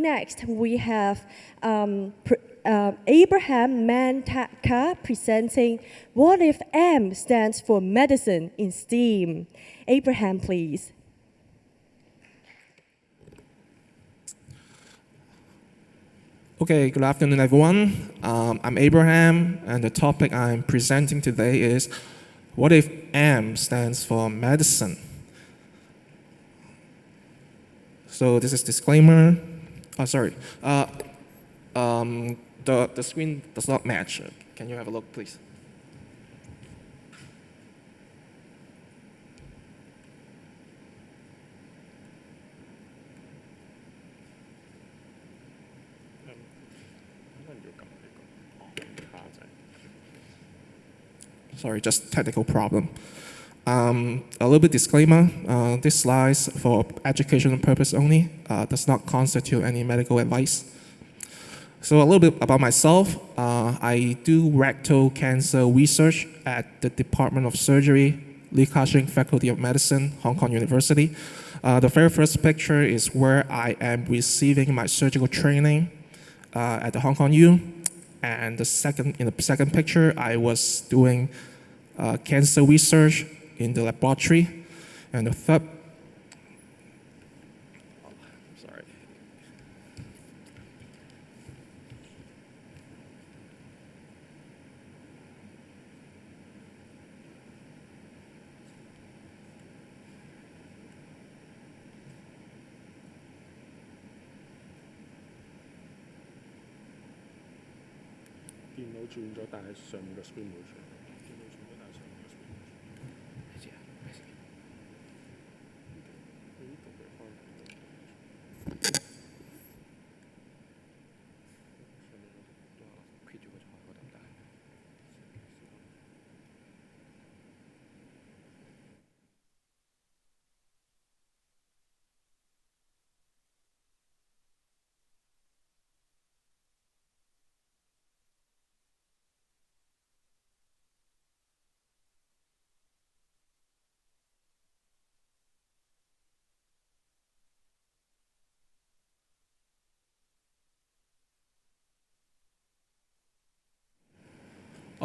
next, we have Abraham Mantaka presenting What If M stands for Medicine in STEAM. Abraham, please. Okay, good afternoon, everyone. I'm Abraham, and the topic I'm presenting today is What if M stands for medicine? So this is disclaimer. Oh, sorry. The screen does not match. Can you have a look, please? Sorry, just technical problem. A little bit disclaimer, this slides for educational purpose only, does not constitute any medical advice. So a little bit about myself, I do rectal cancer research at the Department of Surgery, Shing Faculty of Medicine, Hong Kong University. The very first picture is where I am receiving my surgical training at the Hong Kong U. And in the second picture, I was doing cancer research in the laboratory. And the third, sorry.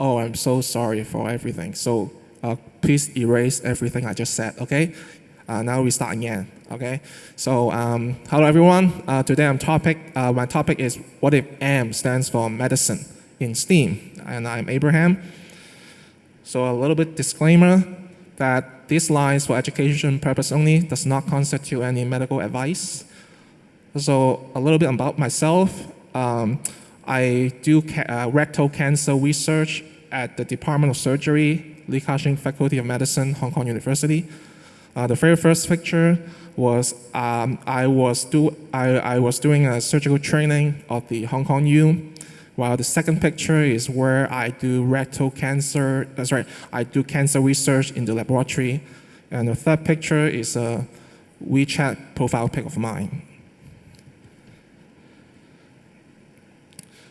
Oh, I'm so sorry for everything. So please erase everything I just said, okay? Now we start again, okay? So hello everyone. Today my topic is what if M stands for medicine in STEAM, and I'm Abraham. So a little bit disclaimer that these slides for education purpose only does not constitute any medical advice. So a little bit about myself. I do rectal cancer research at the Department of Surgery, Shing Faculty of Medicine, Hong Kong University. The very first picture was I was doing a surgical training of the Hong Kong U, while the second picture is where I do I do cancer research in the laboratory, and the third picture is a WeChat profile pic of mine.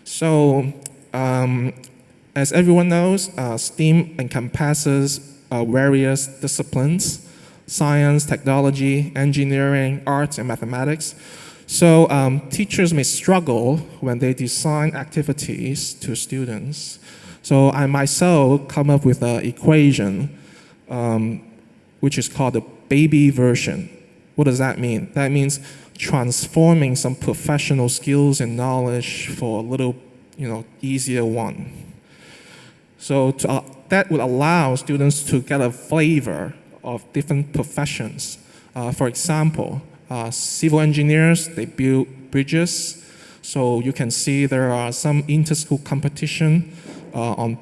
So, as everyone knows, STEAM encompasses various disciplines: science, technology, engineering, arts, and mathematics. So teachers may struggle when they design activities to students. So I myself come up with an equation, which is called the baby version. What does that mean? That means transforming some professional skills and knowledge for a little, easier one. So that would allow students to get a flavor of different professions. For example, civil engineers, they build bridges. So you can see there are some inter-school competition on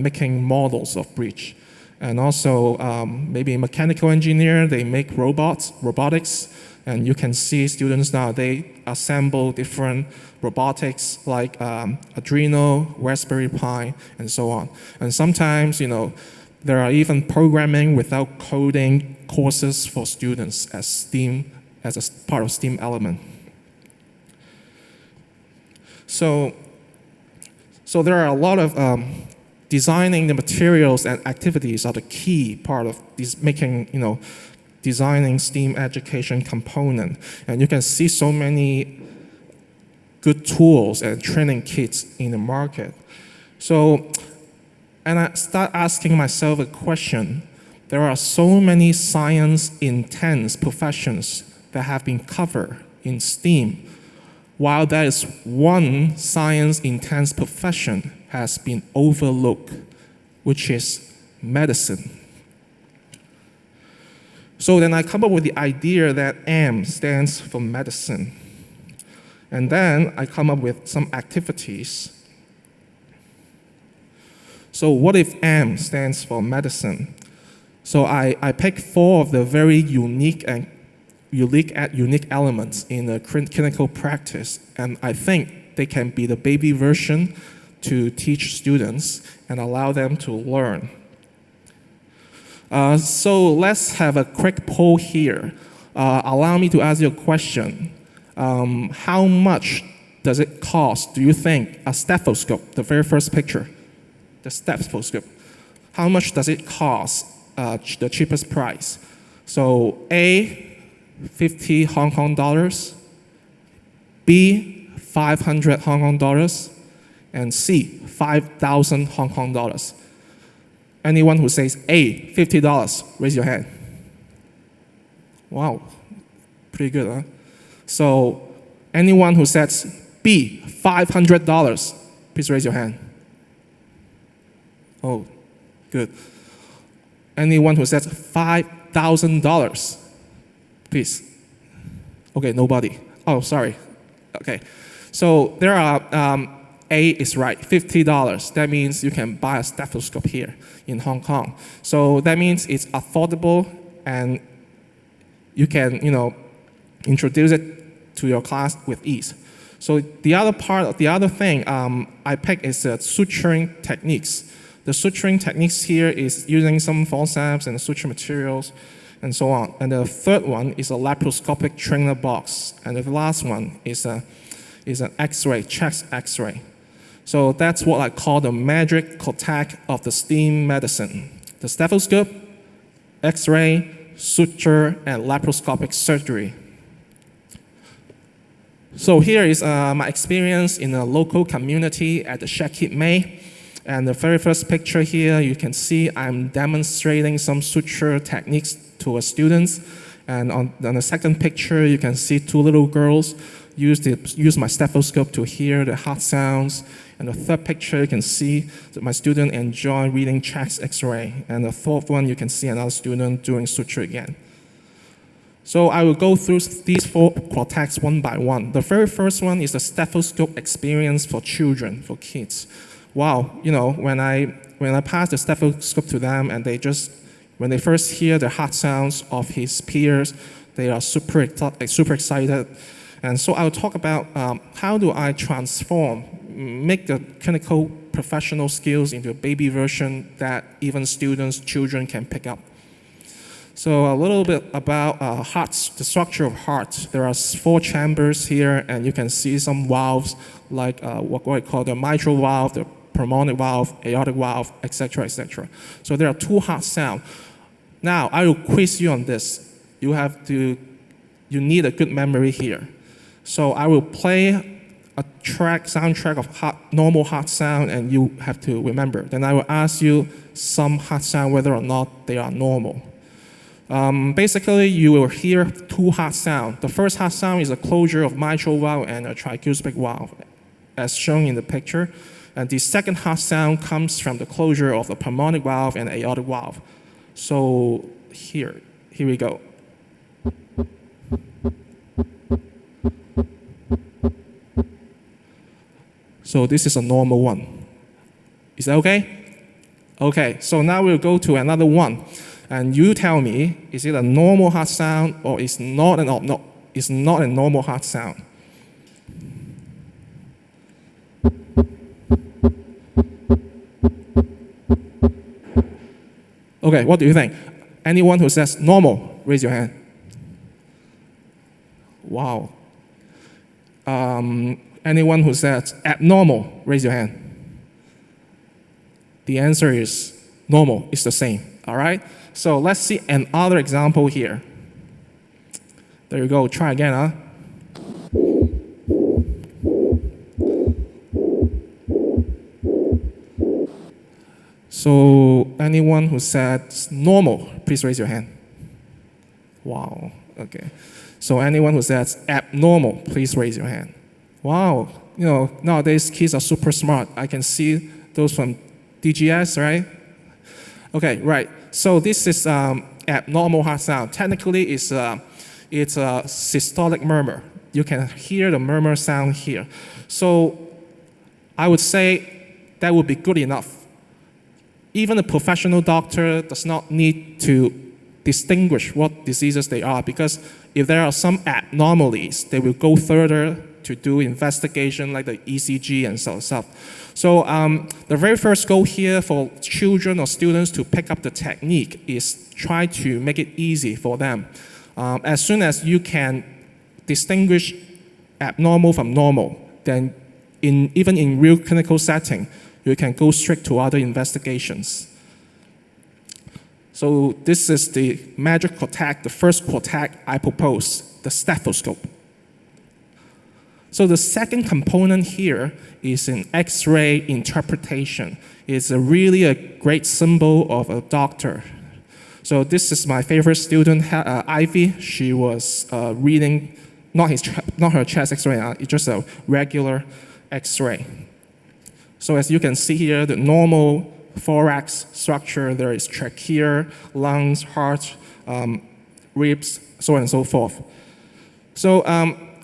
making models of bridge. And also maybe a mechanical engineer, they make robotics. And you can see students now, they assemble different robotics like Arduino, Raspberry Pi, and so on. And sometimes, there are even programming without coding courses for students as a part of STEAM element. So there are a lot of designing the materials and activities are the key part of designing STEAM education component. And you can see so many good tools and training kits in the market. So, and I start asking myself a question. There are so many science-intense professions that have been covered in STEAM, while there is one science-intense profession has been overlooked, which is medicine. So then I come up with the idea that M stands for medicine. And then I come up with some activities. So what if M stands for medicine? So I picked 4 of the very unique elements in the clinical practice, and I think they can be the baby version to teach students and allow them to learn. So let's have a quick poll here. Allow me to ask you a question. How much does it cost, do you think, a stethoscope, the very first picture, the stethoscope, how much does it cost, the cheapest price? So A, 50 Hong Kong dollars, B, 500 Hong Kong dollars, and C, 5,000 Hong Kong dollars. Anyone who says A, $50, raise your hand. Wow, pretty good, huh? So anyone who says B, $500, please raise your hand. Oh, good. Anyone who says $5,000, please. Okay, nobody. Oh, sorry. Okay, so there are, A is right, $50. That means you can buy a stethoscope here in Hong Kong. So that means it's affordable and you can, introduce it to your class with ease. So the other thing I picked is suturing techniques. The suturing techniques here is using some forceps and suture materials and so on. And the third one is a laparoscopic trainer box. And the last one is an X-ray, chest X-ray. So that's what I call the magic contact of the STEAM medicine. The stethoscope, X-ray, suture, and laparoscopic surgery. So here is my experience in a local community at the Shekit May. And the very first picture here, you can see I'm demonstrating some suture techniques to students. And on the second picture, you can see 2 little girls use my stethoscope to hear the heart sounds. And the third picture, you can see that my student enjoy reading chest X-ray. And the fourth one, you can see another student doing suture again. So I will go through these 4 contacts one by one. The very first one is the stethoscope experience for children, for kids. Wow, when I pass the stethoscope to them and when they first hear the heart sounds of his peers, they are super excited. And so I'll talk about how do I make the clinical professional skills into a baby version that even students, children can pick up. So a little bit about hearts, the structure of heart. There are 4 chambers here, and you can see some valves like what I call the mitral valve, the pulmonic valve, aortic valve, etc., etc. So there are 2 heart sounds. Now I will quiz you on this. You need a good memory here. So I will play a soundtrack of normal heart sound, and you have to remember. Then I will ask you some heart sound whether or not they are normal. Basically, you will hear 2 heart sounds. The first heart sound is a closure of mitral valve and a tricuspid valve, as shown in the picture. And the second heart sound comes from the closure of the pulmonic valve and aortic valve. So here we go. So this is a normal one. Is that okay? Okay, so now we'll go to another one. And you tell me, is it a normal heart sound or it's not a normal heart sound? Okay, what do you think? Anyone who says normal, raise your hand. Wow. Anyone who says abnormal, raise your hand. The answer is normal, it's the same, all right? So let's see another example here. There you go, try again, huh? So anyone who said normal, please raise your hand. Wow, okay. So anyone who says abnormal, please raise your hand. Wow, nowadays kids are super smart. I can see those from DGS, right? Okay, right. So this is abnormal heart sound. Technically, it's a systolic murmur. You can hear the murmur sound here. So I would say that would be good enough. Even a professional doctor does not need to distinguish what diseases they are, because if there are some abnormalities, they will go further to do investigation like the ECG and so stuff. So the very first goal here for children or students to pick up the technique is try to make it easy for them. As soon as you can distinguish abnormal from normal, then even in real clinical setting, you can go straight to other investigations. So this is the magic quartet, the first quartet I propose, the stethoscope. So the second component here is an X-ray interpretation. It's really a great symbol of a doctor. So this is my favorite student, Ivy. She was reading, not her chest X-ray, it's just a regular X-ray. So as you can see here, the normal thorax structure, there is trachea, lungs, heart, ribs, so on and so forth. So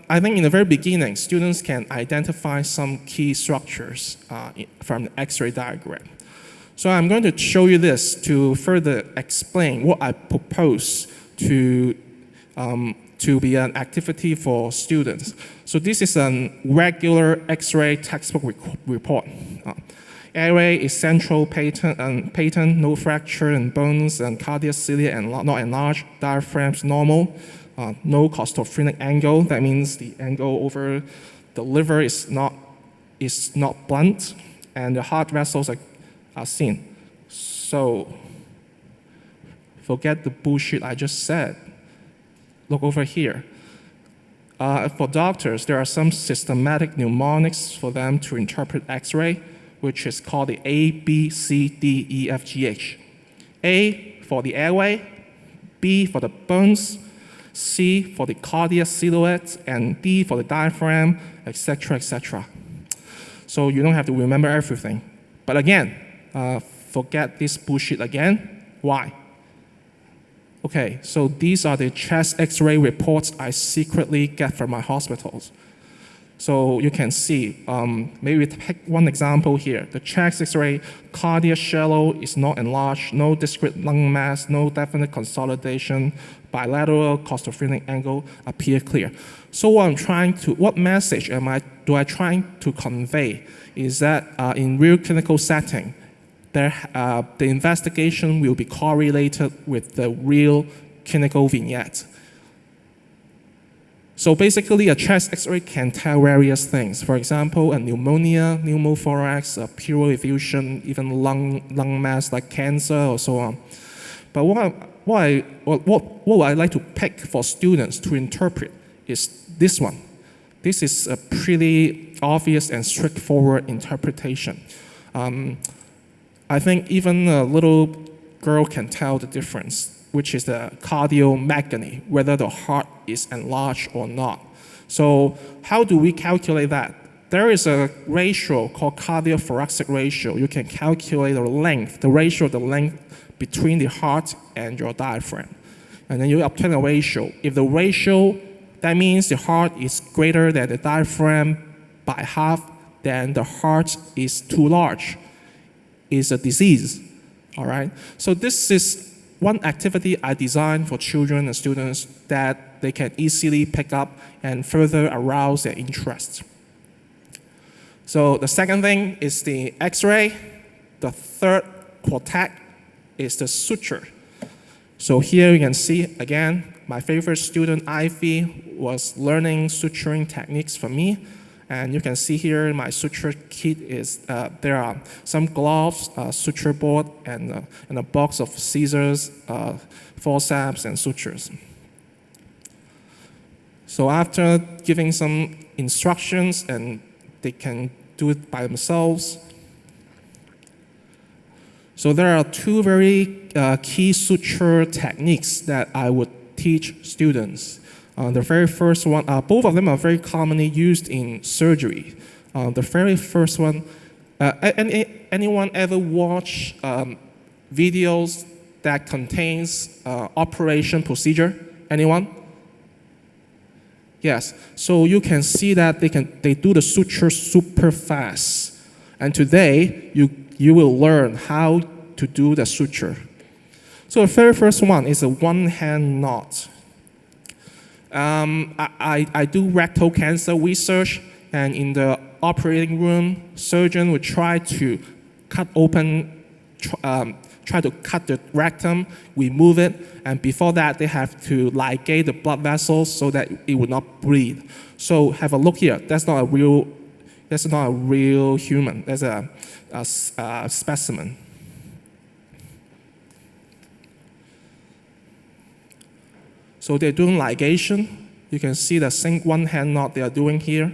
I think in the very beginning, students can identify some key structures from the X-ray diagram. So I'm going to show you this to further explain what I propose to be an activity for students. So this is a regular X-ray textbook report. Airway is central, patent, no fracture in bones, and cardiac cilia and not enlarged, diaphragms normal, no costophrenic angle. That means the angle over the liver is not blunt, and the heart vessels are seen. So forget the bullshit I just said. Look over here. For doctors, there are some systematic mnemonics for them to interpret X-ray, which is called the A, B, C, D, E, F, G, H. A for the airway, B for the bones, C for the cardiac silhouette, and D for the diaphragm, etc., etc. So you don't have to remember everything. But again, forget this bullshit again. Why? Okay, so these are the chest X-ray reports I secretly get from my hospitals. So you can see, maybe take one example here. The chest X-ray, cardiac shallow is not enlarged, no discrete lung mass, no definite consolidation, bilateral costophrenic angle appear clear. So what message do I trying to convey is that in real clinical setting, the investigation will be correlated with the real clinical vignette. So basically, a chest X-ray can tell various things. For example, a pneumonia, pneumothorax, a pleural effusion, even lung mass like cancer or so on. But what I like to pick for students to interpret is this one. This is a pretty obvious and straightforward interpretation. I think even a little girl can tell the difference, which is the cardiomagony, whether the heart is enlarged or not. So how do we calculate that? There is a ratio called cardiothoracic ratio. You can calculate the length, the ratio of the length between the heart and your diaphragm. And then you obtain a ratio. If the ratio, that means the heart is greater than the diaphragm by half, then the heart is too large. It's a disease, all right? So this is one activity I designed for children and students that they can easily pick up and further arouse their interest. So the second thing is the X-ray. The third quartet is the suture. So here you can see, again, my favorite student, Ivy, was learning suturing techniques from me. And you can see here my suture kit is, there are some gloves, suture board, and a box of scissors, forceps, and sutures. So after giving some instructions, and they can do it by themselves. So there are two very key suture techniques that I would teach students. The very first one, both of them are very commonly used in surgery. The very first one, anyone ever watch videos that contains operation procedure? Anyone? Yes. So you can see that they do the suture super fast. And today you will learn how to do the suture. So the very first one is a one-hand knot. I do rectal cancer research, and in the operating room, surgeon would try to cut open, try to cut the rectum, remove it, and before that they have to ligate the blood vessels so that it would not bleed. So have a look here. That's not a real human. That's a specimen. So they're doing ligation. You can see the same one-hand knot they are doing here.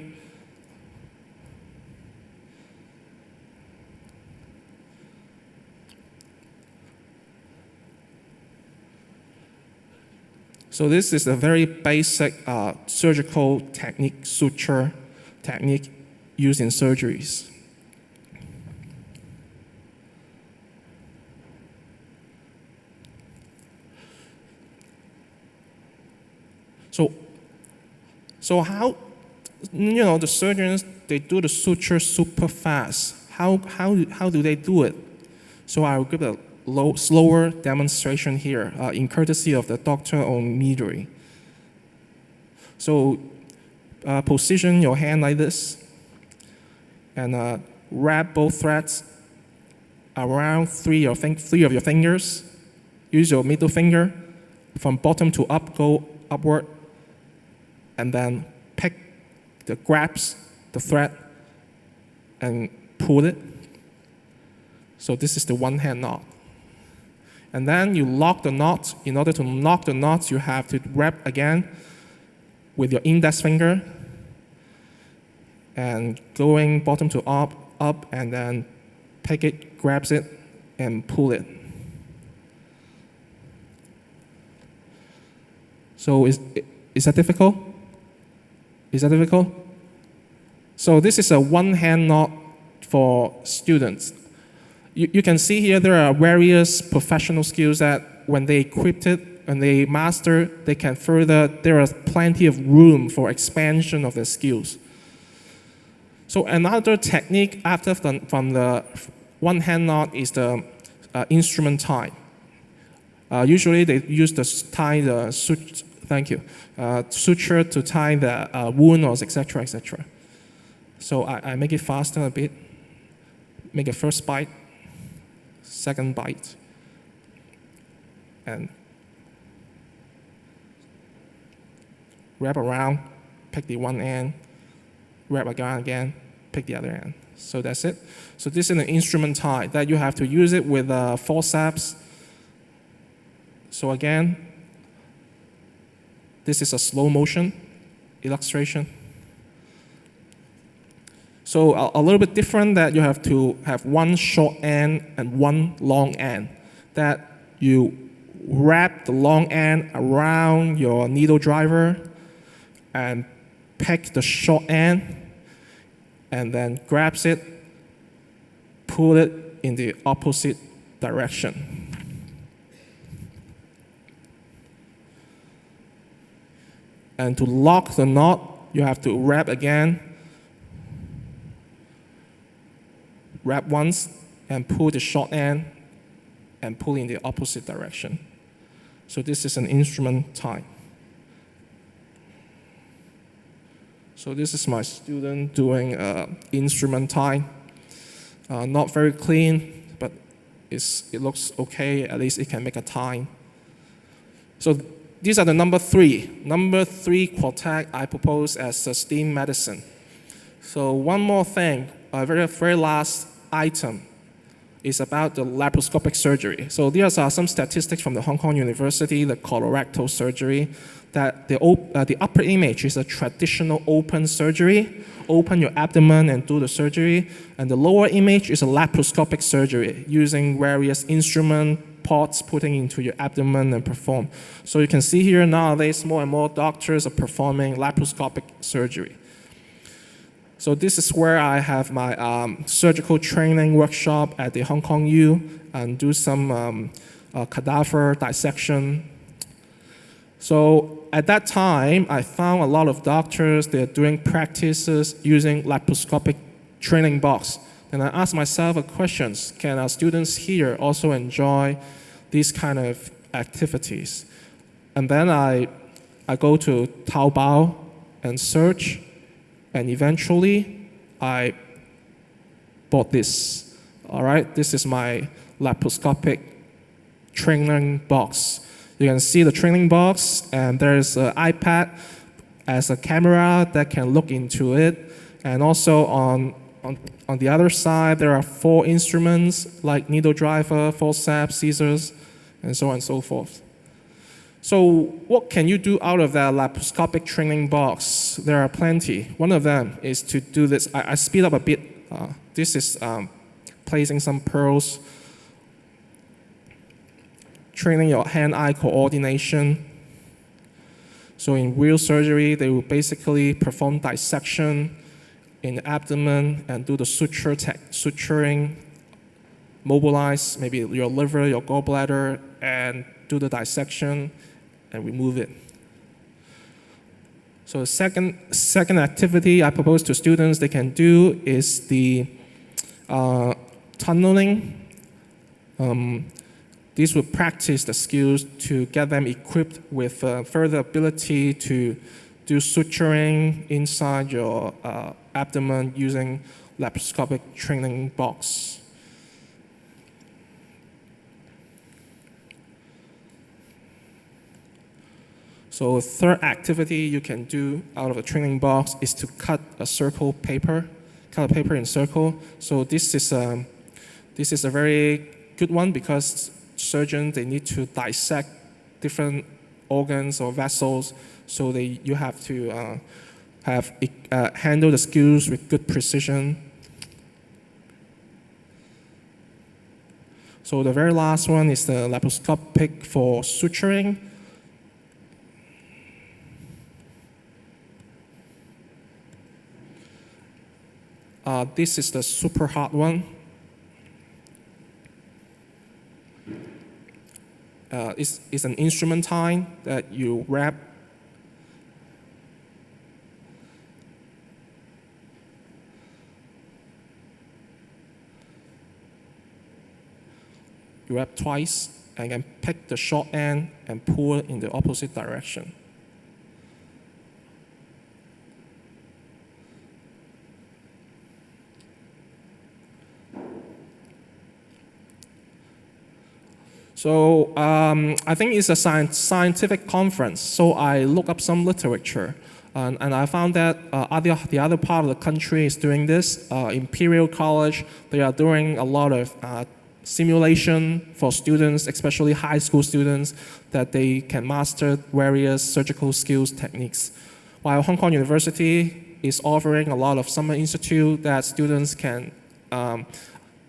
So this is a very basic surgical technique, suture technique used in surgeries. So how, the surgeons, they do the suture super fast. How do they do it? So I'll give a slower demonstration here in courtesy of the doctor on midwifery. So position your hand like this and wrap both threads around three of your fingers. Use your middle finger from bottom to up, go upward, and then grabs the thread and pull it. So this is the one-hand knot. And then you lock the knot. In order to lock the knot, you have to wrap again with your index finger and going bottom to up, and then pick it, grabs it, and pull it. So is that difficult? Is that difficult? So this is a one-hand knot for students. You can see here there are various professional skills that when they equip it and they master, they can further, there is plenty of room for expansion of their skills. So another technique from the one-hand knot is the instrument tie. Usually they use suture to tie the wound, or etc., etc. So I make it faster a bit. Make a first bite, second bite, and wrap around, pick the one end, wrap again, pick the other end. So that's it. So this is an instrument tie that you have to use it with forceps. So again, this is a slow motion illustration. So a little bit different, that you have to have one short end and one long end. That you wrap the long end around your needle driver and pick the short end and then grabs it, pull it in the opposite direction. And to lock the knot, you have to wrap again. Wrap once and pull the short end and pull in the opposite direction. So this is an instrument tie. So this is my student doing instrument tie. Not very clean, but it looks okay. At least it can make a tie. So these are the number 3. Number 3 quartet I propose as a STEAM medicine. So one more thing, a very last item. is about the laparoscopic surgery. So these are some statistics from the Hong Kong University, the colorectal surgery, that the upper image is a traditional open surgery, open your abdomen and do the surgery, and the lower image is a laparoscopic surgery, using various instrument pods putting into your abdomen and perform. So you can see here nowadays more and more doctors are performing laparoscopic surgery. So this is where I have my surgical training workshop at the Hong Kong U and do some cadaver dissection. So at that time, I found a lot of doctors, they're doing practices using laparoscopic training box. And I asked myself a question, can our students here also enjoy these kind of activities? And then I go to Taobao and search, and eventually I bought this. All right, this is my laparoscopic training box. You can see the training box, and there's an iPad as a camera that can look into it. And also on the other side, there are 4 instruments like needle driver, forceps, scissors, and so on and so forth. So what can you do out of that laparoscopic training box? There are plenty. One of them is to do this. I speed up a bit. This is placing some pearls, training your hand-eye coordination. So in real surgery, they will basically perform dissection in the abdomen and do the suturing, mobilize maybe your liver, your gallbladder, and do the dissection and remove it. So the second activity I propose to students they can do is the tunneling. This will practice the skills to get them equipped with further ability to do suturing inside your abdomen using laparoscopic training box. So a third activity you can do out of a training box is to cut a paper in circle. So this is a very good one because surgeons, they need to dissect different organs or vessels, so you have to handle the skills with good precision. So the very last one is the laparoscopic for suturing. This is the super hard one. It's an instrumentine that you wrap. You wrap twice and then pick the short end and pull it in the opposite direction. So I think it's a scientific conference, so I looked up some literature. And I found that the other part of the country is doing this. Imperial College, they are doing a lot of simulation for students, especially high school students, that they can master various surgical skills techniques. While Hong Kong University is offering a lot of summer institute that students can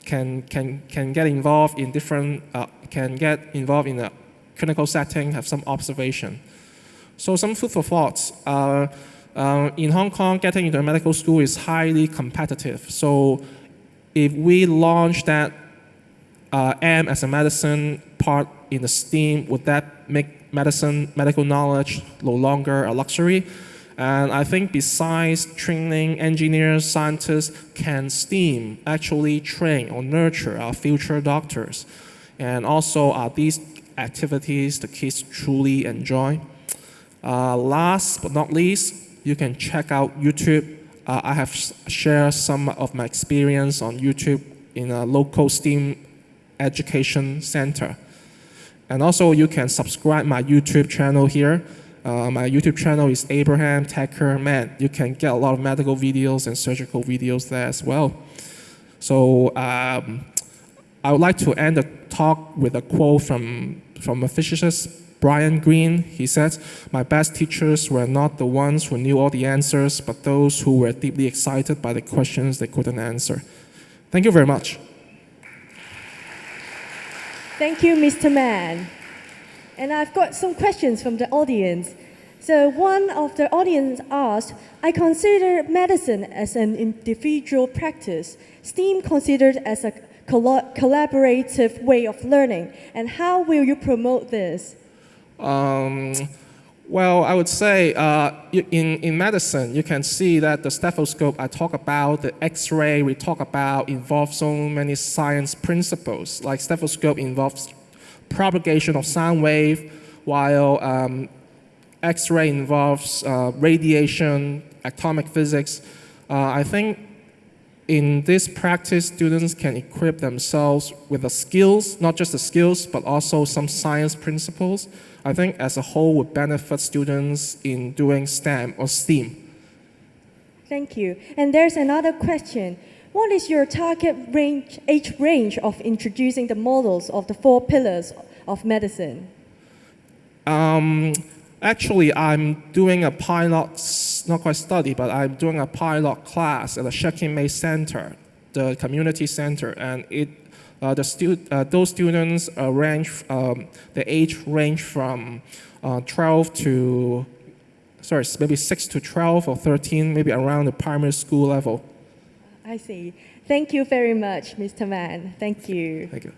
get involved in a clinical setting, have some observation. So some food for thought. In Hong Kong, getting into a medical school is highly competitive. So if we launch that M as a medicine part in the STEAM, would that make medical knowledge no longer a luxury? And I think besides training engineers, scientists, can STEAM actually train or nurture our future doctors? And also, are these activities the kids truly enjoy? Last but not least, you can check out YouTube. I have shared some of my experience on YouTube in a local STEAM education center. And also, you can subscribe my YouTube channel here. My YouTube channel is Abraham Tacker Man. You can get a lot of medical videos and surgical videos there as well. So I would like to end the talk with a quote from a physicist, Brian Greene. He said, "My best teachers were not the ones who knew all the answers, but those who were deeply excited by the questions they couldn't answer." Thank you very much. Thank you, Mr. Mann. And I've got some questions from the audience. So one of the audience asked, I consider medicine as an individual practice, STEAM considered as a collaborative way of learning, and how will you promote this? Well, I would say in medicine, you can see that the stethoscope I talk about, the X-ray we talk about, involves so many science principles. Like stethoscope involves propagation of sound wave, while X-ray involves radiation, atomic physics. I think in this practice, students can equip themselves with the skills, not just the skills, but also some science principles. I think as a whole would benefit students in doing STEM or STEAM. Thank you. And there's another question. What is your target age range of introducing the models of the 4 pillars of medicine? Actually, I'm doing a pilot, not quite study, but I'm doing a pilot class at the Shing Center, the community center, and those students the age range from 12 to, maybe 6 to 12 or 13, maybe around the primary school level. I see. Thank you very much, Mr. Mann. Thank you. Thank you.